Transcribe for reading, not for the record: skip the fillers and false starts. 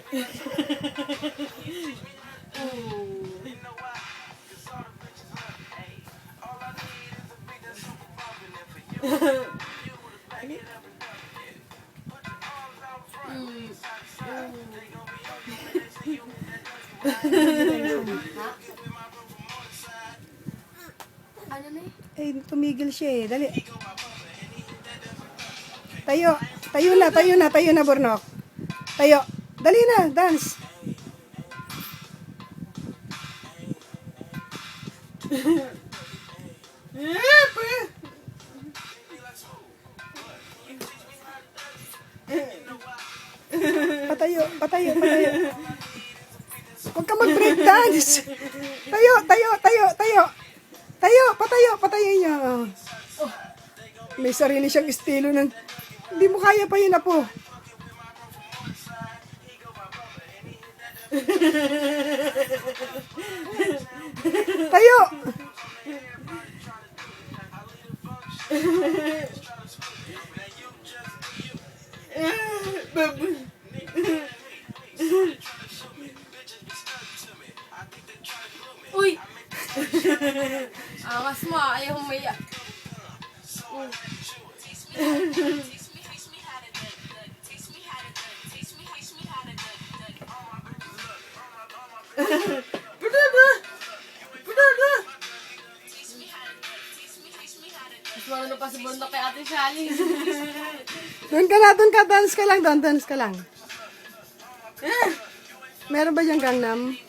Ano na eh? Eh, tumigil siya eh. Dali. Tayo. Tayo na, Burnok. Tayo. Dali na, dance. Patayo. Huwag ka mag-break dance. Tayo. Patayo niya. May sarili siyang estilo ng... Hindi mo kaya pa yun, Apo. Tayo. Uy! Angas mo, ayaw humaya. Mas marunong pa si Bondo kay Ate Shali. Doon ka, dance ka lang. Meron ba yung Gangnam?